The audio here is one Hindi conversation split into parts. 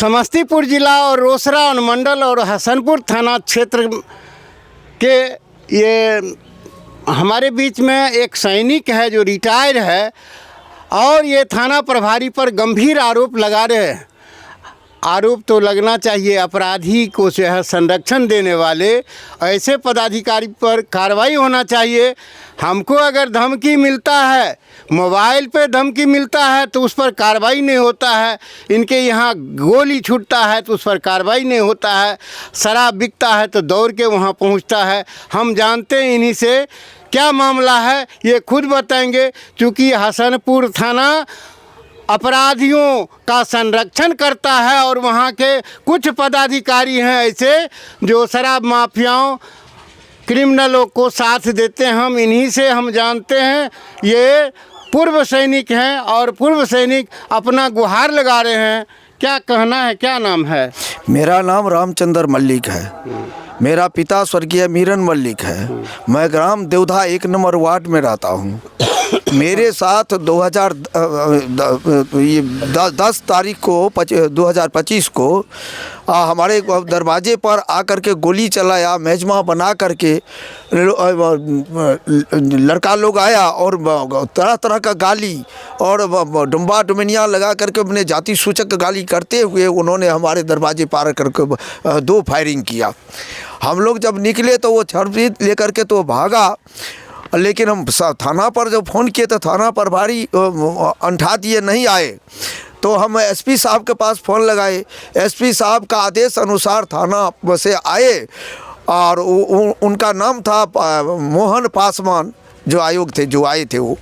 समस्तीपुर जिला और रोसड़ा अनुमंडल और हसनपुर थाना क्षेत्र के ये हमारे बीच में एक सैनिक है जो रिटायर है और ये थाना प्रभारी पर गंभीर आरोप लगा रहे हैं। आरोप तो लगना चाहिए, अपराधी को जो है संरक्षण देने वाले ऐसे पदाधिकारी पर कार्रवाई होना चाहिए। हमको अगर धमकी मिलता है, मोबाइल पे धमकी मिलता है तो उस पर कार्रवाई नहीं होता है। इनके यहाँ गोली छूटता है तो उस पर कार्रवाई नहीं होता है। शराब बिकता है तो दौड़ के वहाँ पहुँचता है। हम जानते हैं इन्हीं से क्या मामला है, ये खुद बताएंगे। क्योंकि हसनपुर थाना अपराधियों का संरक्षण करता है और वहाँ के कुछ पदाधिकारी हैं ऐसे जो शराब माफियाओं क्रिमिनलों को साथ देते हैं। हम इन्हीं से हम जानते हैं। ये पूर्व सैनिक हैं और पूर्व सैनिक अपना गुहार लगा रहे हैं। क्या कहना है, क्या नाम है? मेरा नाम रामचंद्र मल्लिक है। मेरा पिता स्वर्गीय मीरन मल्लिक है। मैं ग्राम देवधा 1 नंबर वार्ड में रहता हूँ। मेरे साथ 10 तारीख को 2025 को हमारे दरवाजे पर आकर के गोली चलाया, मेजमा बना करके लड़का लोग आया और तरह तरह का गाली और डुम्बा डुमनिया लगा करके अपने जाति सूचक गाली करते हुए उन्होंने हमारे दरवाजे पार करके 2 फायरिंग किया। हम लोग जब निकले तो वो छर्री लेकर के तो भागा, लेकिन हम थाना पर जब फ़ोन किए तो थाना प्रभारी अंठा दिए, नहीं आए। तो हम एसपी साहब के पास फ़ोन लगाए। एसपी साहब का आदेश अनुसार थाना से आए और उनका नाम था मोहन पासवान, जो आयोग थे, जो आए थे वो,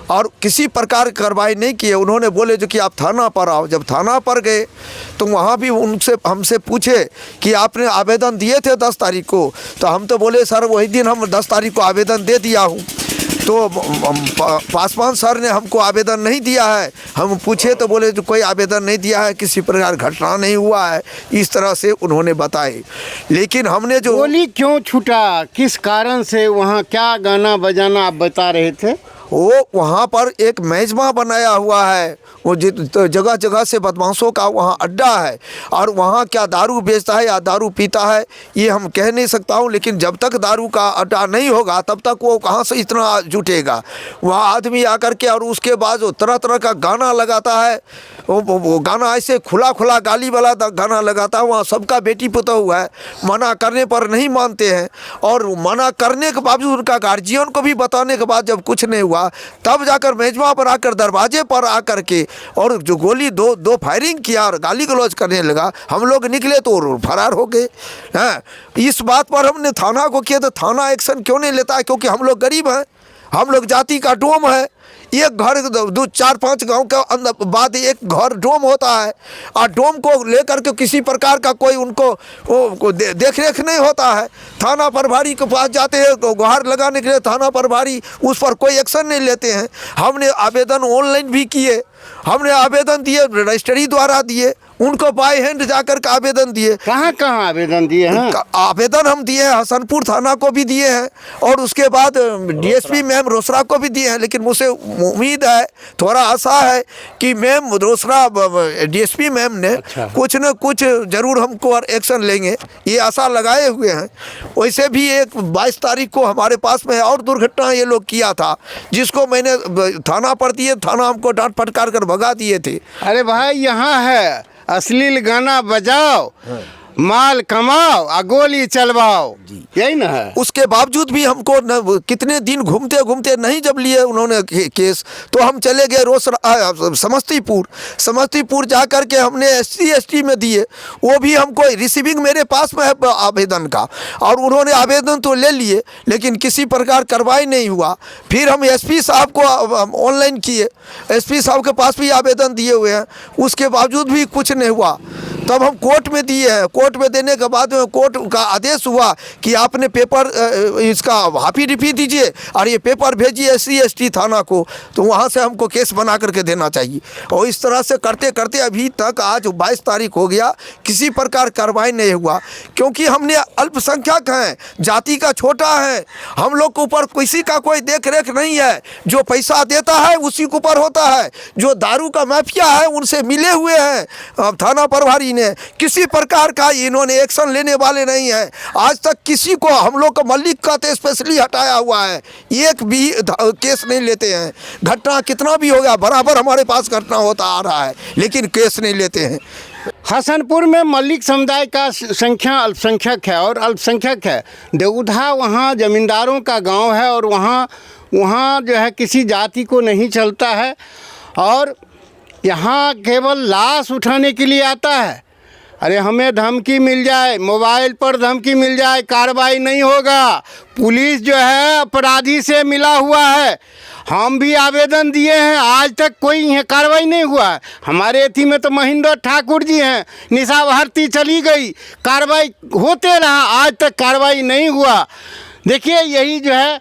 और किसी प्रकार की कार्रवाई नहीं किए। उन्होंने बोले जो कि आप थाना पर आओ। जब थाना पर गए तो वहाँ भी हमसे पूछे कि आपने आवेदन दिए थे 10 तारीख को। तो हम तो बोले सर वही दिन हम 10 तारीख को आवेदन दे दिया हूँ। तो पासवान सर ने हमको आवेदन नहीं दिया है। हम पूछे तो बोले जो कोई आवेदन नहीं दिया है, किसी प्रकार घटना नहीं हुआ है, इस तरह से उन्होंने बताए। लेकिन हमने जो गोली क्यों छूटा, किस कारण से, वहाँ क्या गाना बजाना आप बता रहे थे? वो वहाँ पर एक मेजमा बनाया हुआ है। वो जगह जगह से बदमाशों का वहाँ अड्डा है और वहाँ क्या दारू बेचता है या दारू पीता है ये हम कह नहीं सकता हूँ। लेकिन जब तक दारू का अड्डा नहीं होगा तब तक वो कहाँ से इतना जुटेगा। वहाँ आदमी आकर के और उसके बाद वो तरह तरह का गाना लगाता है। वो गाना ऐसे खुला खुला गाली वाला गाना लगाता है। वहाँ सबका बेटी पुता हुआ है, मना करने पर नहीं मानते हैं और मना करने के बावजूद उनका गार्जियन को भी बताने के बाद जब कुछ नहीं हुआ तब जाकर मेजमा पर आकर दरवाजे पर आकर के और जो गोली दो फायरिंग किया और गाली गलौज करने लगा। हम लोग निकले तो फरार हो गए हैं। इस बात पर हमने थाना को किया तो थाना एक्शन क्यों नहीं लेता है? क्योंकि हम लोग गरीब हैं, हम लोग जाति का डोम है। एक घर 4-5 गांव के अंदर बाद एक घर डोम होता है और डोम को लेकर के किसी प्रकार का कोई उनको देख रेख नहीं होता है। थाना प्रभारी के पास जाते हैं तो गुहार लगाने के लिए थाना प्रभारी उस पर कोई एक्शन नहीं लेते हैं। हमने आवेदन ऑनलाइन भी किए, हमने आवेदन दिए, रजिस्ट्री द्वारा दिए, उनको बाय हैंड जाकर के आवेदन दिए। कहाँ कहाँ आवेदन दिए हैं? आवेदन हम दिए हैं, हसनपुर थाना को भी दिए हैं और उसके बाद डीएसपी मैम रोसड़ा को भी दिए हैं। लेकिन मुझे उम्मीद है, थोड़ा आशा है कि मैम रोसड़ा डीएसपी मैम ने कुछ न कुछ ज़रूर हमको एक्शन लेंगे, ये आशा लगाए हुए हैं। वैसे भी एक 22 तारीख को हमारे पास में और दुर्घटना ये लोग किया था, जिसको मैंने थाना पर दिए, थाना हमको डांट फटकार कर भगा दिए थे। अरे भाई, यहाँ है अश्लील गाना बजाओ, माल कमाओ और गोली चलवाओ, यही ना है। उसके बावजूद भी हमको कितने दिन घूमते घूमते नहीं जब लिए उन्होंने केस, तो हम चले गए समस्तीपुर जा कर के हमने SC/ST में दिए। वो भी हमको रिसीविंग मेरे पास में है आवेदन का और उन्होंने आवेदन तो ले लिए लेकिन किसी प्रकार कार्रवाई नहीं हुआ। फिर हम SP साहब को ऑनलाइन किए, SP साहब के पास भी आवेदन दिए हुए हैं, उसके बावजूद भी कुछ नहीं हुआ। तब हम कोर्ट में दिए हैं। कोर्ट में देने के बाद में कोर्ट का आदेश हुआ कि आपने पेपर इसका हाफी डिफी दीजिए और ये पेपर भेजिए SC/ST थाना को, तो वहाँ से हमको केस बना करके देना चाहिए। और इस तरह से करते करते अभी तक आज 22 तारीख हो गया, किसी प्रकार कार्रवाई नहीं हुआ। क्योंकि हमने अल्पसंख्यक हैं, जाति का छोटा है, हम लोग के ऊपर किसी का कोई देख रेख नहीं है। जो पैसा देता है उसी के ऊपर होता है, जो दारू का माफिया है उनसे मिले हुए हैं थाना प्रभारी नहीं है, किसी प्रकार का इन्होंने एक्शन लेने वाले नहीं है। आज तक किसी को, हम लोग को मलिक का तो स्पेशली हटाया हुआ है, एक भी केस नहीं लेते हैं। घटना कितना भी हो गया, बराबर हमारे पास घटना होता आ रहा है, लेकिन केस नहीं लेते हैं। हसनपुर में मलिक समुदाय का संख्या अल्पसंख्यक है और अल्पसंख्यक है। देवधा वहाँ ज़मींदारों का गांव है और वहाँ जो है किसी जाति को नहीं चलता है और यहाँ केवल लाश उठाने के लिए आता है। अरे हमें धमकी मिल जाए, मोबाइल पर धमकी मिल जाए, कार्रवाई नहीं होगा। पुलिस जो है अपराधी से मिला हुआ है। हम भी आवेदन दिए हैं, आज तक कोई यहाँ कार्रवाई नहीं हुआ है। हमारे एथी में तो महेंद्र ठाकुर जी हैं, निशा भारती चली गई, कार्रवाई होते रहा, आज तक कार्रवाई नहीं हुआ। देखिए यही जो है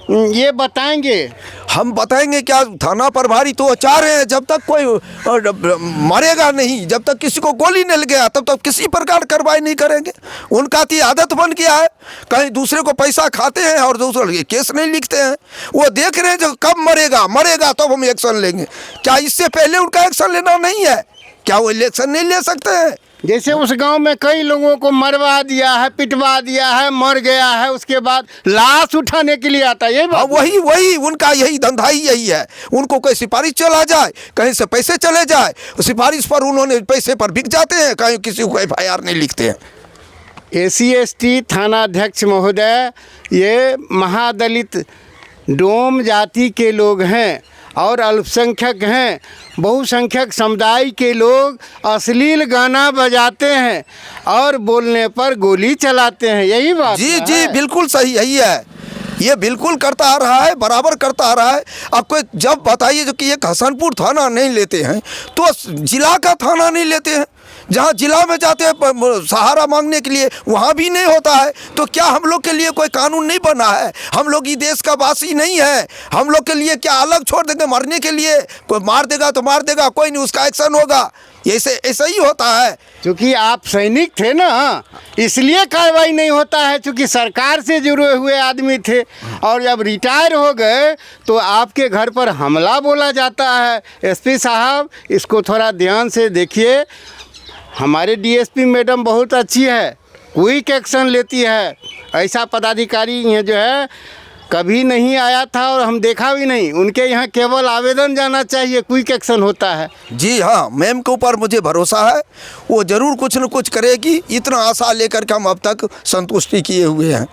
ये बताएंगे, हम बताएंगे क्या? थाना प्रभारी तो चाह रहे हैं जब तक कोई मरेगा नहीं, जब तक किसी को गोली नहीं लग गया तब तक किसी प्रकार कार्रवाई नहीं करेंगे। उनका तो आदत बन गया है, कहीं दूसरे को पैसा खाते हैं और दूसरे केस नहीं लिखते हैं। वो देख रहे हैं जो कब मरेगा तब हम एक्शन लेंगे। क्या इससे पहले उनका एक्शन लेना नहीं है? क्या वो इलेक्शन नहीं ले सकते हैं? जैसे उस गांव में कई लोगों को मरवा दिया है, पिटवा दिया है, मर गया है, उसके बाद लाश उठाने के लिए आता है। यही बात, वही उनका यही धंधा ही यही है। उनको कोई सिफारिश चला जाए, कहीं से पैसे चले जाए, सिफारिश पर उन्होंने पैसे पर बिक जाते हैं, कहीं किसी को FIR नहीं लिखते हैं। SC/ST थानाध्यक्ष महोदय, ये महादलित डोम जाति के लोग हैं और अल्पसंख्यक हैं। बहुसंख्यक समुदाय के लोग अश्लील गाना बजाते हैं और बोलने पर गोली चलाते हैं। यही बात जी है। जी बिल्कुल सही यही है, ये बिल्कुल करता आ रहा है, बराबर करता आ रहा है। आपको जब बताइए जो कि एक हसनपुर थाना नहीं लेते हैं तो जिला का थाना नहीं लेते हैं। जहाँ जिला में जाते हैं सहारा मांगने के लिए, वहाँ भी नहीं होता है। तो क्या हम लोग के लिए कोई कानून नहीं बना है? हम लोग ये देश का वासी नहीं है? हम लोग के लिए क्या अलग छोड़ देंगे मरने के लिए? कोई मार देगा तो मार देगा, कोई नहीं, उसका एक्शन होगा। ऐसा ही होता है। क्योंकि आप सैनिक थे ना, इसलिए कार्रवाई नहीं होता है, क्योंकि सरकार से जुड़े हुए आदमी थे और जब रिटायर हो गए तो आपके घर पर हमला बोला जाता है। SP साहब इसको थोड़ा ध्यान से देखिए। हमारे DSP मैडम बहुत अच्छी है, क्विक एक्शन लेती है। ऐसा पदाधिकारी यहाँ जो है कभी नहीं आया था और हम देखा भी नहीं। उनके यहाँ केवल आवेदन जाना चाहिए, क्विक एक्शन होता है। जी हाँ, मैम के ऊपर मुझे भरोसा है, वो ज़रूर कुछ न कुछ करेगी। इतना आशा लेकर के हम अब तक संतुष्टि किए हुए हैं।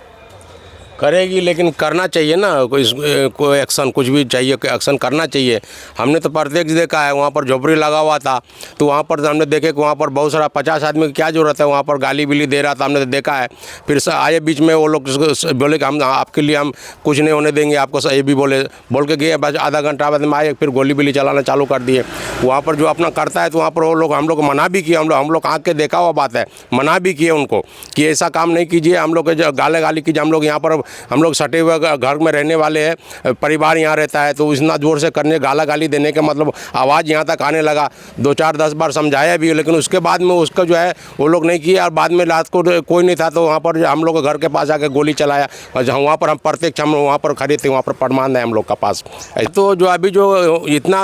करेगी, लेकिन करना चाहिए ना, कोई एक्शन, कुछ भी चाहिए, कोई एक्शन करना चाहिए। हमने तो प्रत्यक्ष देखा है, वहाँ पर झोपड़ी लगा हुआ था तो वहाँ पर हमने देखे कि वहाँ पर बहुत सारा 50 आदमी की क्या ज़रूरत है, वहाँ पर गाली बिली दे रहा था, हमने तो देखा है। फिर आए बीच में वो लोग बोले कि हम आपके लिए हम कुछ नहीं होने देंगे आपको, ये भी बोल के गए। बस आधा घंटा बाद में आए, फिर गोली बिली चलाना चालू कर दिए। वहाँ पर जो अपना करता है तो वहाँ पर वो लोग, हम लोग को मना भी किया, हम लोग आँख के देखा हुआ बात है, मना भी किए उनको कि ऐसा काम नहीं कीजिए। हम लोग गाली कीजिए, हम लोग यहाँ पर, हम लोग सटे हुए घर में रहने वाले हैं, परिवार यहाँ रहता है, तो इतना जोर से करने, गाली देने के मतलब आवाज़ यहाँ तक आने लगा। 2-4-10 बार समझाया भी, लेकिन उसके बाद में उसका जो है वो लोग नहीं किया। और बाद में रात को कोई नहीं था तो वहाँ पर हम लोग घर के पास आके गोली चलाया और जहाँ वहाँ पर हम प्रत्यक्ष हम वहाँ पर खड़े थे, वहाँ पर प्रमाण है हम लोग का पास। तो जो अभी जो इतना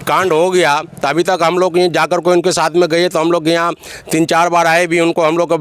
कांड हो गया तो अभी तक हम लोग जाकर को इनके साथ में गए तो हम लोग यहाँ 3-4 बार आए भी। उनको हम लोग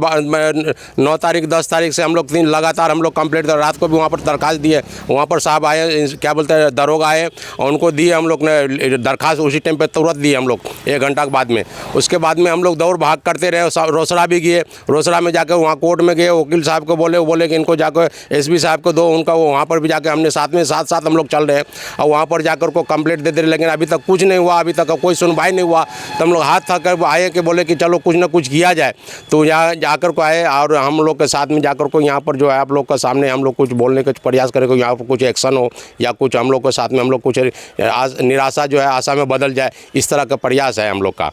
9 तारीख 10 तारीख से हम लोग लगातार हम लोग कंप्लीट, रात को भी वहाँ पर दरखास्त दिए। वहाँ पर साहब आए, क्या बोलते हैं, दरोगा आए और उनको दिए। हम लोग ने दरखास्त उसी टाइम पे तुरंत दिए हम लोग 1 घंटा के बाद में। उसके बाद में हम लोग दौड़ भाग करते रहे, रोसड़ा भी गए। रोसड़ा में जाकर वहाँ कोर्ट में गए, वकील साहब को बोले कि इनको जाकर SP साहब को दो, उनका वहाँ पर भी जाकर हमने साथ हम लोग चल रहे हैं और वहाँ पर जाकर को कंप्लेंट दे दे। लेकिन अभी तक कुछ नहीं हुआ, अभी तक कोई सुनवाई नहीं हुआ। तो हम लोग हाथ थक कर आए कि बोले कि चलो कुछ ना कुछ किया जाए। तो यहाँ जाकर को आए और हम लोग के साथ में जाकर को यहाँ पर जो है आप लोग के सामने हम लोग कुछ बोलने का प्रयास करें कि यहाँ पर कुछ एक्शन हो या कुछ हम लोग के साथ में हम लोग कुछ निराशा जो है आशा में बदल जाए, इस तरह का प्रयास है हम लोग का।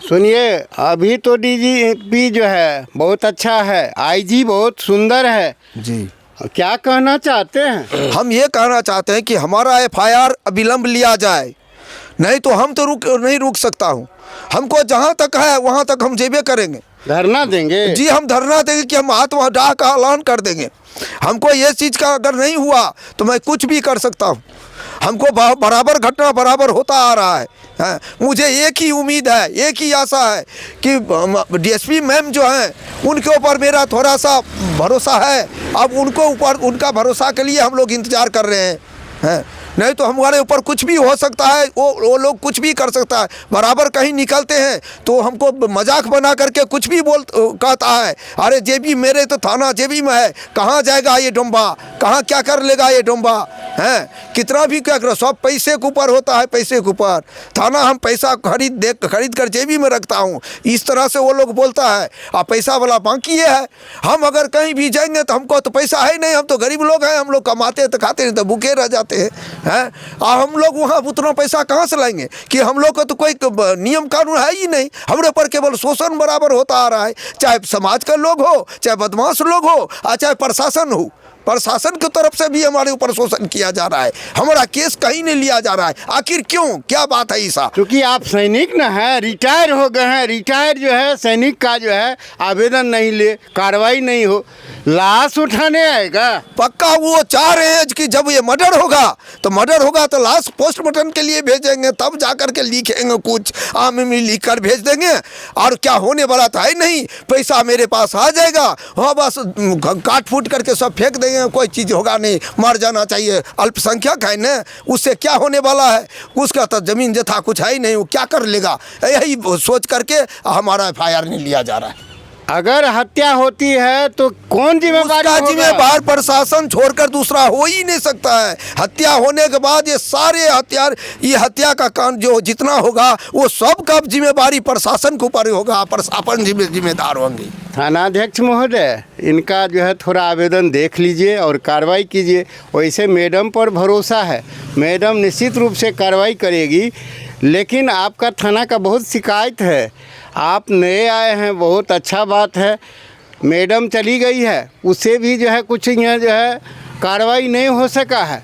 सुनिए, अभी तो DGP जो है बहुत अच्छा है, IG बहुत सुंदर है जी। क्या कहना चाहते हैं? हम ये कहना चाहते हैं कि हमारा FIR अविलंब लिया जाए, नहीं तो हम तो नहीं रुक सकता हूँ। हमको जहाँ तक है वहाँ तक हम जेबे करेंगे, धरना देंगे। जी हम धरना देंगे कि हम आत्मदाह का ऐलान कर देंगे। हमको ये चीज़ का अगर नहीं हुआ तो मैं कुछ भी कर सकता हूँ। हमको बराबर घटना बराबर होता आ रहा है। हाँ, मुझे एक ही उम्मीद है, एक ही आशा है कि डीएसपी मैम जो हैं उनके ऊपर मेरा थोड़ा सा भरोसा है। अब उनको ऊपर उनका भरोसा के लिए हम लोग इंतज़ार कर रहे हैं। नहीं तो हमारे ऊपर कुछ भी हो सकता है, वो लोग कुछ भी कर सकता है। बराबर कहीं निकलते हैं तो हमको मजाक बना करके कुछ भी कहता है, अरे जेबी मेरे तो थाना जेबी में है, कहाँ जाएगा ये डोंबा, कहाँ क्या कर लेगा ये डोंबा है, कितना भी क्या करो, सब पैसे के ऊपर होता है, पैसे के ऊपर। थाना हम पैसा खरीद कर जेबी में रखता हूँ, इस तरह से वो लोग बोलता है। अब पैसा वाला बाकी ये है, हम अगर कहीं भी जाएंगे तो हमको तो पैसा है नहीं, हम तो गरीब लोग हैं, हम लोग कमाते तो खाते नहीं तो भूखे रह जाते हैं। अब हम लोग वहाँ उतना पैसा कहाँ से लाएंगे कि हम लोग का तो कोई नियम कानून है ही नहीं, हमारे पर केवल शोषण बराबर होता आ रहा है, चाहे समाज का लोग हो, चाहे बदमाश लोग हो, चाहे प्रशासन हो। प्रशासन की तरफ से भी हमारे ऊपर शोषण किया जा रहा है, हमारा केस कहीं नहीं लिया जा रहा है। आखिर क्यों, क्या बात है ऐसा? क्योंकि आप सैनिक न हैं, रिटायर हो गए हैं। रिटायर जो है सैनिक का जो है आवेदन नहीं ले, कार्रवाई नहीं हो, लाश उठाने आएगा। पक्का वो चाह रहे हैं कि जब ये मर्डर होगा तो लाश पोस्टमार्टम के लिए भेजेंगे, तब जाकर के लिखेंगे, कुछ आम में लिख कर भेज देंगे। और क्या होने वाला था ही नहीं, पैसा मेरे पास आ जाएगा, हाँ बस काट फूट करके सब फेंक देंगे, कोई चीज़ होगा नहीं, मर जाना चाहिए, अल्पसंख्यक है ना, उससे क्या होने वाला है, उसका तो जमीन जथा कुछ है ही नहीं, वो क्या कर लेगा, यही सोच करके हमारा FIR नहीं लिया जा रहा है। अगर हत्या होती है तो कौन जिम्मेदारी होगा? जिम्मेदार प्रशासन छोड़कर दूसरा हो ही नहीं सकता है। हत्या होने के बाद ये सारे ये हत्या का कांड जो जितना होगा वो सब का जिम्मेदारी प्रशासन के ऊपर होगा, प्रशासन जिम्मेदार होंगे। थानाध्यक्ष महोदय, इनका जो है थोड़ा आवेदन देख लीजिए और कार्रवाई कीजिए। वैसे मैडम पर भरोसा है, मैडम निश्चित रूप से कार्रवाई करेगी, लेकिन आपका थाना का बहुत शिकायत है, आप नए आए हैं, बहुत अच्छा बात है। मैडम चली गई है, उससे भी जो है कुछ यहाँ जो है कार्रवाई नहीं हो सका है।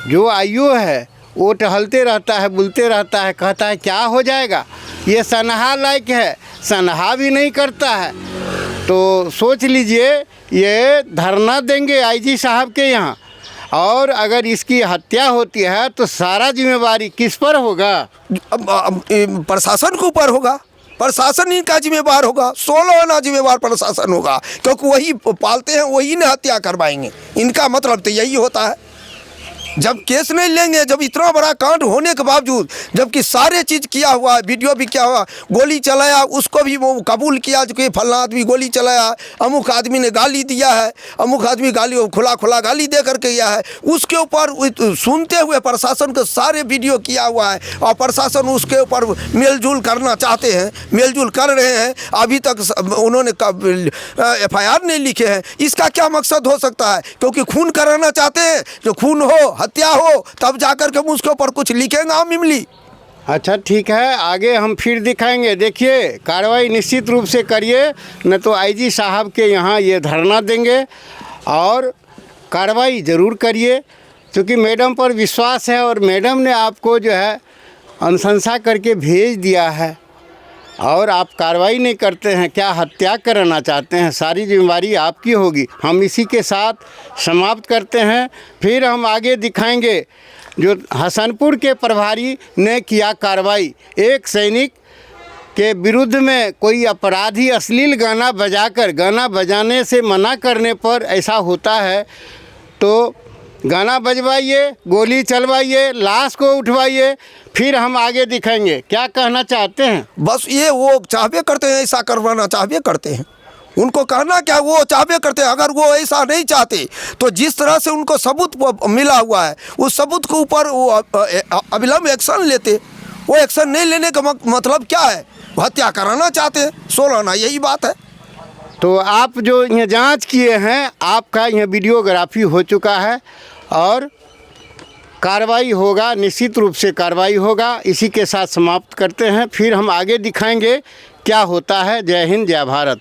जो आयु है वो टहलते रहता है, बुलते रहता है, कहता है क्या हो जाएगा, ये सनहा लायक है, सनहा भी नहीं करता है। तो सोच लीजिए, ये धरना देंगे IG साहब के यहाँ, और अगर इसकी हत्या होती है तो सारा जिम्मेवारी किस पर होगा? प्रशासन के ऊपर होगा, प्रशासन इनका जिम्मेवार होगा, 16 आना जिम्मेवार प्रशासन होगा, क्योंकि वही पालते हैं, वही ने हत्या करवाएंगे। इनका मतलब तो यही होता है। जब केस नहीं लेंगे, जब इतना बड़ा कांड होने के बावजूद, जबकि सारे चीज़ किया हुआ है, वीडियो भी किया हुआ, गोली चलाया उसको भी वो कबूल किया कि फलना आदमी गोली चलाया, अमुक आदमी ने गाली दिया है, अमुक आदमी गाली खुला गाली दे करके किया है, उसके ऊपर सुनते हुए प्रशासन को सारे वीडियो किया हुआ है, और प्रशासन उसके ऊपर मेलजोल करना चाहते हैं, मेलजोल कर रहे हैं। अभी तक उन्होंने FIR नहीं लिखे हैं। इसका क्या मकसद हो सकता है? क्योंकि खून कराना चाहते हैं, जो खून हो, हत्या हो, तब जाकर के उसके ऊपर कुछ लिखेंगे हम इमली। अच्छा ठीक है, आगे हम फिर दिखाएंगे। देखिए, कार्रवाई निश्चित रूप से करिए, न तो IG साहब के यहाँ ये धरना देंगे, और कार्रवाई ज़रूर करिए, क्योंकि मैडम पर विश्वास है और मैडम ने आपको जो है अनुशंसा करके भेज दिया है, और आप कार्रवाई नहीं करते हैं, क्या हत्या कराना चाहते हैं, सारी जिम्मेदारी आपकी होगी। हम इसी के साथ समाप्त करते हैं, फिर हम आगे दिखाएंगे। जो हसनपुर के प्रभारी ने किया कार्रवाई, एक सैनिक के विरुद्ध में कोई अपराधी अश्लील गाना बजाकर, गाना बजाने से मना करने पर ऐसा होता है, तो गाना बजवाइए, गोली चलवाइए, लाश को उठवाइए, फिर हम आगे दिखाएंगे। क्या कहना चाहते हैं? बस ये वो चाहबे करते हैं, ऐसा करवाना चाहबे करते हैं, उनको कहना क्या, वो चाहबे करते हैं। अगर वो ऐसा नहीं चाहते तो जिस तरह से उनको सबूत मिला हुआ है, उस सबूत के ऊपर वो अविलंब एक्शन लेते। वो एक्शन नहीं लेने का मतलब क्या है? हत्या कराना चाहते हैं, 16 आना, यही बात है। तो आप जो यहाँ जांच किए हैं, आपका यहाँ वीडियोग्राफी हो चुका है, और कार्रवाई होगा, निश्चित रूप से कार्रवाई होगा। इसी के साथ समाप्त करते हैं, फिर हम आगे दिखाएंगे क्या होता है। जय हिंद, जय भारत।